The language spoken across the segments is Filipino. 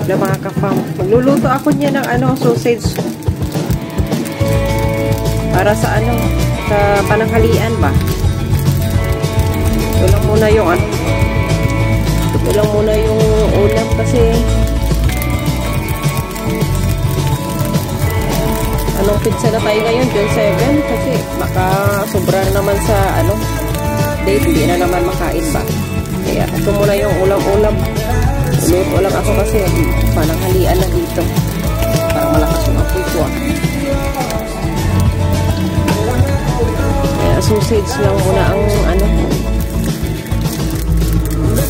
na mga kapam. Magluluto ako niya ng ano, sausage. Para sa ano, sa pananghalian ba? Ito lang muna yung ano. Ito lang muna yung ulam kasi anong pizza na tayo ngayon? June 7 kasi baka sobra naman sa ano date, hindi na naman makain ba? Kaya ito muna yung ulam-ulam. Luto lang ako kasi pananghalian na dito para malakas yung apoy ko. Kaya sausage lang muna ang ano.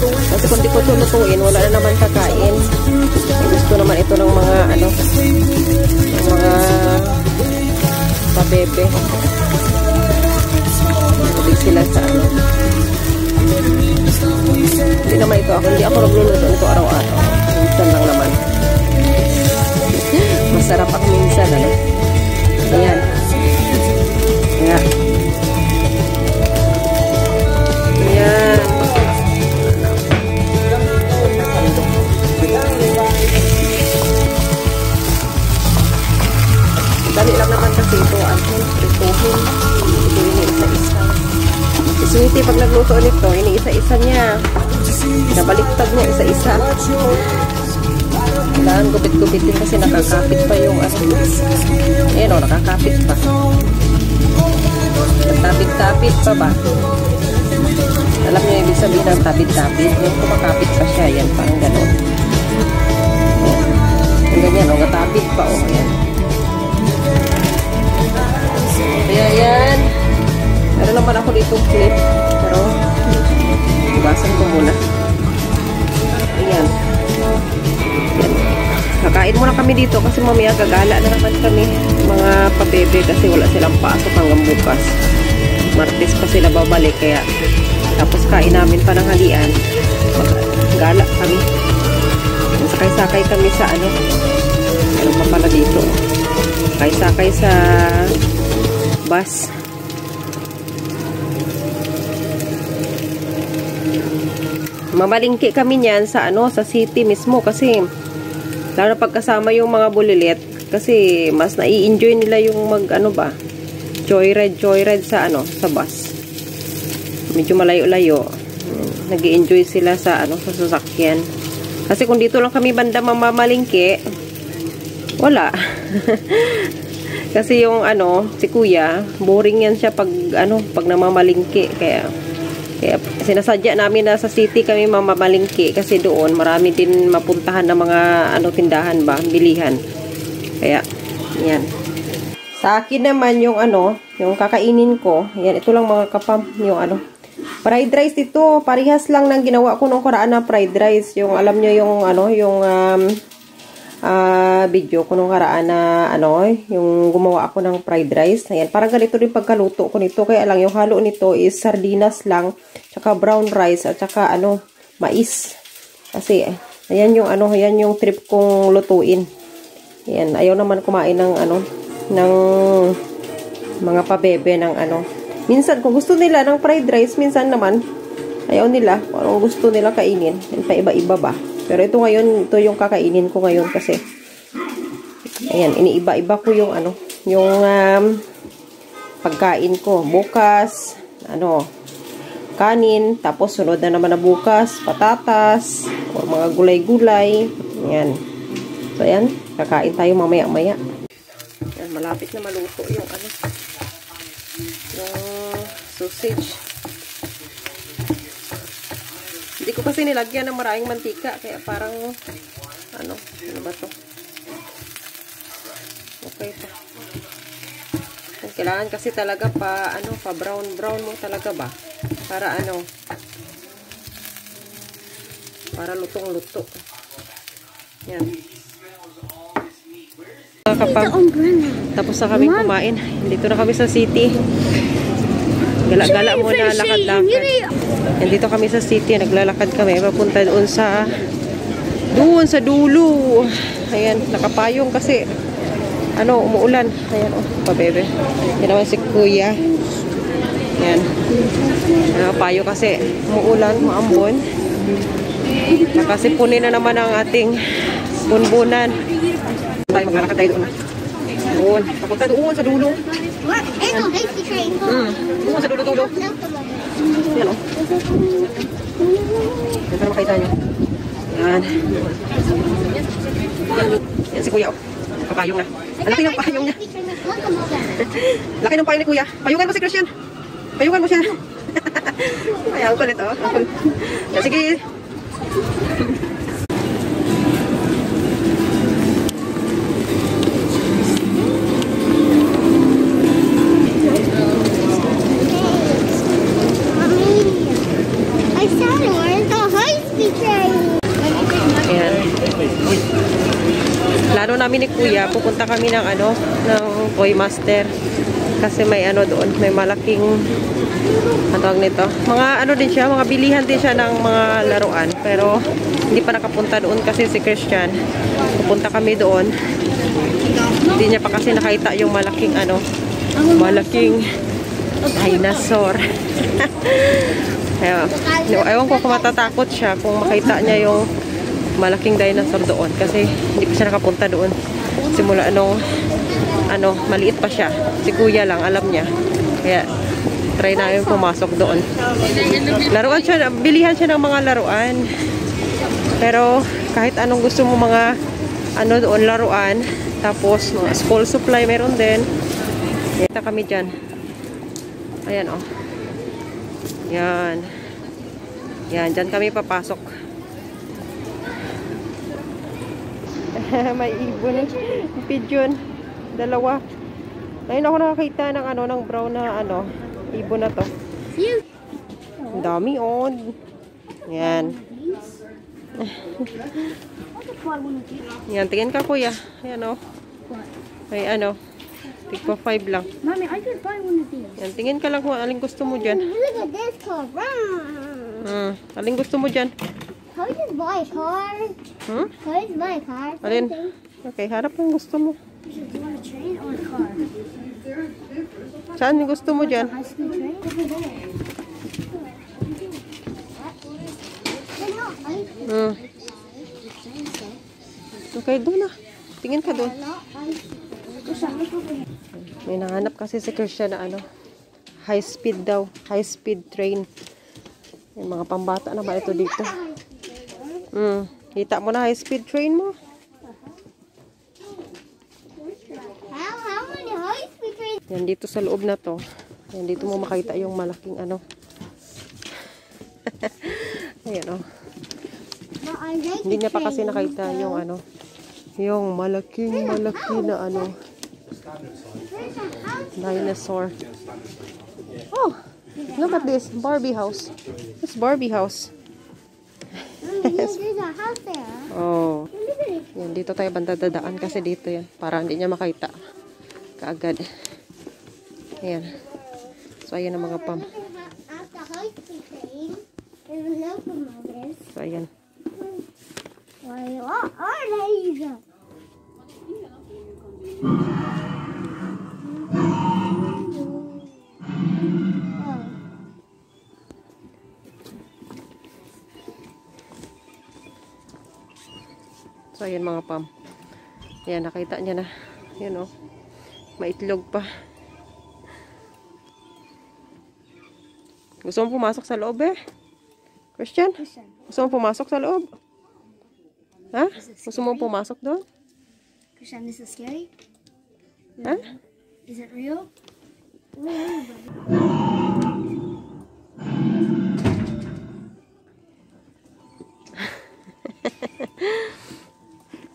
Kasi kung di ko ito lutuin, wala na naman kakain. Gusto naman ito ng mga ano, ng mga pabebe. Hindi sila sa ano. Hindi naman ito ako. Hindi ako nagluluto nito araw-araw. Minsan lang naman. Masarap ako minsan, ano. Ayan. Ayan. Ayan. Dali lang naman kasi ito. Prituhin. Ito iniisa-isa. Sweetie, pag nagluto nito, iniisa-isa niya. Nabaliktad niya isa-isa. Kailangan gupit-gupitin kasi nakakapit pa yung ano. Ayan o, nakakapit pa. Tapit-tapit pa ba? Alam niyo ibig sabihin ng tapit-tapit? Yung kumakapit pa siya. Yan, parang gano'n. Yung ganyan o, natapit pa o. Ayan. Kaya yan. Meron naman ako ditong clip. Pero, ibasan ko muna. Ayan. Ayan. Kakain muna kami dito kasi mamaya gagala na naman kami. Mga pabebe kasi wala silang pasok hanggang bukas. Martes pa sila babalik. Kaya, tapos kain namin pananghalian. Gala kami. Sakay-sakay kami sa ano. Ano pa pala dito. Sakay-sakay sa bus. Mamalingki kami niyan sa ano, sa city mismo kasi lalo pagkasama yung mga bulilit kasi mas nai-enjoy nila yung mag ano ba, joyride sa ano, sa bus. Medyo malayo-layo. Nag-i-enjoy sila sa ano, sa sasakyan. Kasi kung dito lang kami banda mamamalingki, wala. Kasi yung ano, si kuya, boring yan siya pag ano, pag namamalingki. Kaya sinasadya namin na sa city kami mamamalingki kasi doon marami din mapuntahan na mga ano tindahan ba, bilihan. Kaya yan. Sa akin naman yung ano, yung kakainin ko, yan ito lang mga kapam, yung ano, fried rice ito, parehas lang ng ginawa ko nung karaan na fried rice. Yung alam nyo yung ano, yung video ko nung karaan na ano, yung gumawa ako ng fried rice. Ayan, parang ganito rin pagkaluto ko nito. Kaya lang yung halo nito is sardinas lang, tsaka brown rice, at tsaka ano, mais. Kasi, ayan yung ano, ayan yung trip kong lutuin. Ayan, ayaw naman kumain ng ano, ng mga pabebe ng ano. Minsan, kung gusto nila ng fried rice, minsan naman, ayaw nila. Kung gusto nila kainin, paiba-iba ba. Pero ito ngayon, ito yung kakainin ko ngayon kasi ayan, iniiba-iba ko yung ano, yung pagkain ko. Bukas, ano, kanin, tapos sunod na naman na bukas, patatas, o mga gulay-gulay. Ayan. So, ayan, kakain tayo mamaya-maya. Ayan, malapit na maluto yung ano, yung sausage. Hindi ko kasi nilagyan ng maraming mantika kaya parang ano ba to? Okay pa. Kailangan kasi talaga pa ano, pa brown mo talaga ba? Para ano? Para lutong-luto. Yan. Kapag tapos na kami kumain, dito na kami sa city. Gala-gala muna, lakad-lakad. Nandito kami sa city, naglalakad kami. Papunta doon sa dulo. Ayan, nakapayong kasi ano, umuulan. Ayan, oh, pabebe. Yan naman si kuya. Ayan. Nakapayo kasi umuulan, maambon. Nakasipunin na naman ang ating Bunbunan. Tayo maglalakad tayo doon. Doon. Papunta doon sa dulo. What? It's a hasty train. Doon sa dulo-dulo. Yan o. Yan para makita nyo. Yan. Yan si kuya o. Papayong na. Ang laki ng payong niya. Laki ng payong ni kuya. Payungan mo si Christian. Payungan mo siya. Ay, ang kulit o. Yan, sige. Plano namin ni kuya, pupunta kami ng ano, ng Toy Master. Kasi may ano doon, may malaking tawag nito. Mga ano din siya, mga bilihan din siya ng mga laruan. Pero hindi pa nakapunta doon kasi si Christian. Pupunta kami doon. Hindi niya pa kasi nakita yung malaking ano, malaking dinosaur. Ewan ko kung matatakot siya kung makita niya yung malaking dinosaur doon kasi hindi pa siya nakapunta doon simula nung ano, maliit pa siya. Si kuya lang alam niya, kaya try namin pumasok doon. Laruan siya, bilihan siya ng mga laruan, pero kahit anong gusto mo mga ano doon, laruan, tapos mga school supply meron din. Kita kami dyan, ayan o, yan yan, dyan kami papasok. May ibon, pigeon, dalawa. Ngayon ako nakakita ng ano, ng brown na ano, ibon na to. Ang dami on. Yan. Yan, tingin ka kuya. Ayan o. May ano, tigpa 5 lang. Mommy, I could buy one of these. Yan, tingin ka lang kung aling gusto mo dyan. Look at this car. Aling gusto mo dyan. Can I just buy a car? Can I just buy a car? Alin? Okay, harap ang gusto mo. Do you want a train or a car? Saan yung gusto mo dyan? High speed train? Over there. Okay, doon na. Tingin ka doon. May nahanap kasi si Christian na ano, high speed daw. High speed train. May mga pambata naman ito dito. Kita mo na high speed train mo. How many high speed trains? Yan dito sa loob na to. Yan dito mo makita yung malaking ano. Ayan o. Hindi niya pa kasi nakita yung ano. Yung malaki na ano. Dinosaur. Oh, look at this. Barbie house. It's Barbie house. There's a house there. Oh. Yan, dito tayo bandadadaan kasi dito yan. Para hindi niya makita kaagad. Ayan. So, ayan ang mga pam. So, ayan. What are these? So, ayan mga pam. Ayan, nakita niya na. Ayan o. Maitlog pa. Gusto mo pumasok sa loob eh? Christian? Gusto mo pumasok sa loob? Ha? Gusto mo pumasok doon? Christian, this is scary? Ha? Is it real?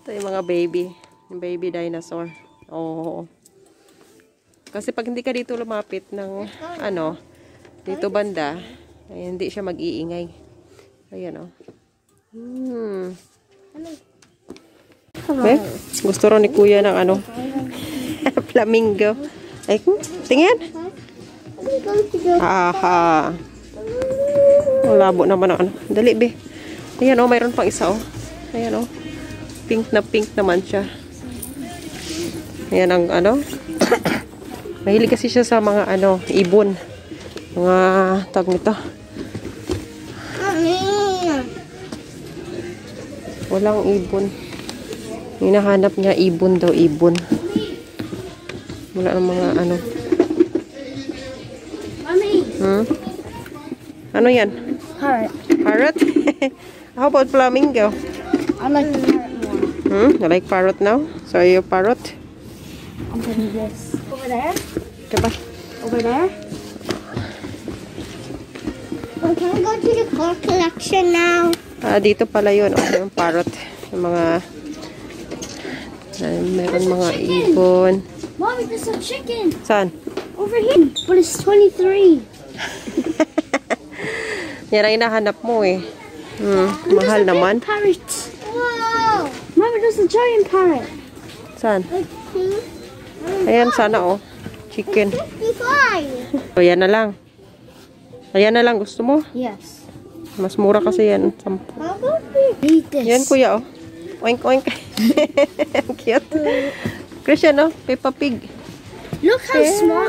Ito yung mga baby. Yung baby dinosaur. Oo. Kasi pag hindi ka dito lumapit ng ano, dito banda, ay hindi siya mag-iingay. Ayan o. Eh, gusto rin ni kuya ng ano, flamingo. Ay, tingin. Aha. Ang labo naman ng ano. Dali, be. Ayan o, mayroon pang isa o. Ayan o. Pink naman siya. Ayan ang ano. Mahilig kasi siya sa mga ano, ibon. Mga tawag nito. Walang ibon. Hinahanap niya ibon daw, ibon. Wala ng mga ano. Mommy. Ano yan? Parrot. Parrot? How about flamingo? I like the parrot more. You like parrot now? So are you a parrot? I'm putting this over there. Diba? Over there. Oh, can I go to the car collection now? Dito pala yun. Yung parrot. Yung mga... meron mga ibon. Mommy, there's a chicken. Saan? Over here. But it's 23. Yan ang hinahanap mo eh. And Mahal there's a naman. big parrot. Wow. Mommy, there's a giant parrot. Saan? Ayan, sana oh. Chicken. 55. O, yan na lang. Ayan na lang. Gusto mo? Yes. Mas mura kasi yan. 10. How about we eat this? Yan, kuya oh. Oink, oink. Cute. Christian oh. Peppa Pig. Look how small.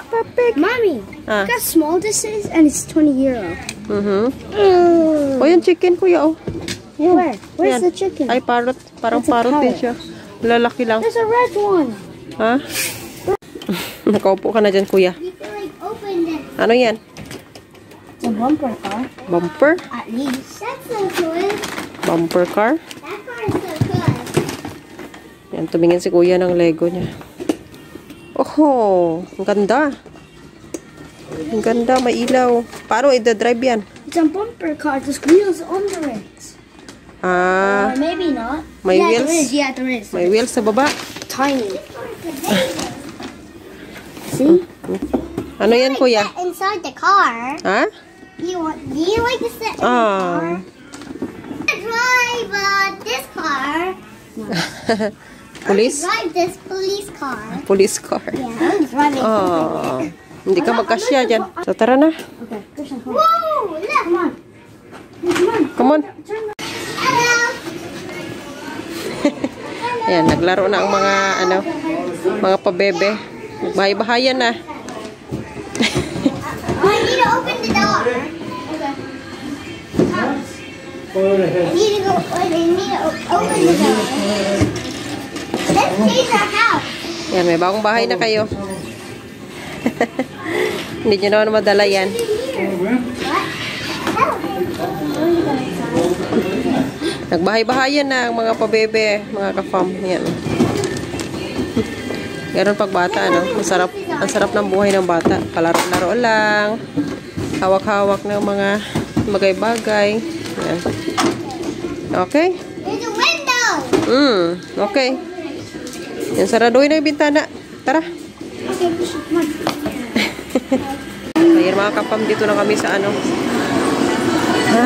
Mommy, Ah. look how small this is, and it's 20 euro. O, yan chicken, kuya oh. Yan. Where? Where's Yan. the chicken? Ay, parrot. Parang That's a parrot din parrot. siya. Lalaki lang. There's a red one. Ha? Nakaupo ka na dyan, kuya. You can like open this. Ano yan? It's a bumper car. Bumper? At least. That's so cool. Bumper car? That car is so cool. Yan, tumingin si kuya ng Lego niya. Oh, ang ganda. Ang ganda, may ilaw. Paano i-drive yan? It's a bumper car. There's wheels under it. Ah, Maybe not. may yeah, wheels? There is. Yeah, there is. may wheels sa baba. Tiny. See? Ano yan, kuya? Inside the car. Ha? Do you like to sit in the Ah. car? Drive this car. Police? Drive this police car. Police car. Yeah, I'm driving. Oh, hindi ka magkasya dyan. So, tara na. Okay, Christian, hold on. Whoa, look. Come on. Come on. Come on. Hello. Ayan, naglaro na ang mga, mga pabebe. Nagbahay-bahayan na. Oh, I need to open the door. Okay. I need to go. I need to open the door. Let's change our house. Yan, may bagong bahay na kayo. Hindi nyo naman madala yan. Nagbahay-bahayan na ang mga pabebe, mga ka-fam. Yan. Ganon pag bata, no? Masarap, ang sarap ng buhay ng bata. Palaro-laro lang. Hawak-hawak ng mga bagay-bagay. Yan. Okay? There's a window. Okay. Yan, saraduhin na yung bintana. Tara. Okay, Christian, come on. Ayan mga kapam, dito na kami sa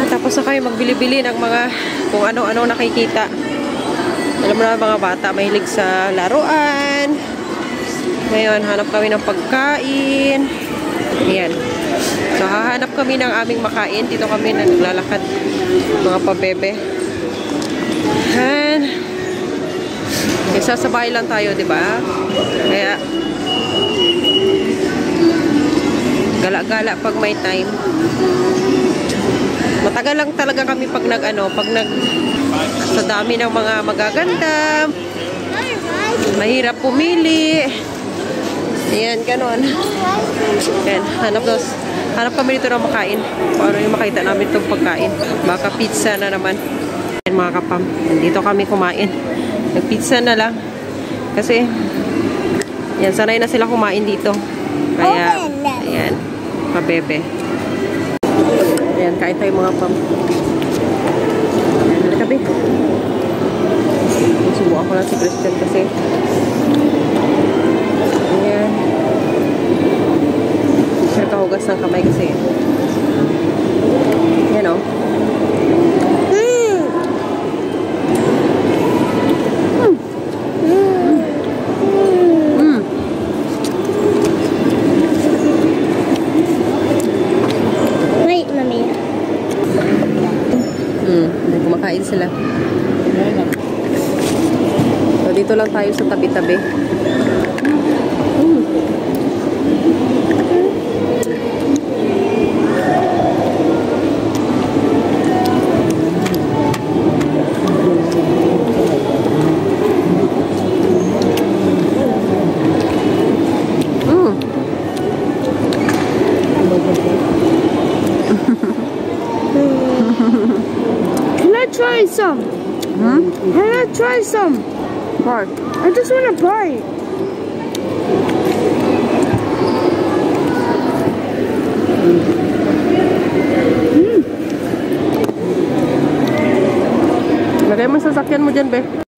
tapos na kami magbili-bili ng mga kung ano-ano nakikita. Alam mo na mga bata, mahilig sa laruan. Ngayon, hanap kami ng pagkain. Ayan. So, hahanap kami ng aming makain. Dito kami naglalakad, mga pabebe. Ayan. Isa sa bahay lang tayo, di ba? Kaya, gala-gala pag may time. Matagal lang talaga kami pag sa dami ng mga magaganda. Mahirap pumili. Ayan, ganon. Ayan, hanap kami dito ng makain. Kung ano yung makita namin itong pagkain. Baka pizza na naman. Ayan, mga kapam. Dito kami kumain. Nag-pizza na lang. Kasi, yan, sanay na sila kumain dito. Kaya, ayan, pabebe. Ayan, kain tayo mga pam. Ayan, halikabi. Subukan ko lang si Christian kasi. Ayan. Sure kahugas ng kamay kasi. Ayan o. Kumakain sila. So, dito lang tayo sa tabi-tabi. try some. I wanna try some. What? I just wanna buy it. Lagay mo sa sasakyan mo dyan, be.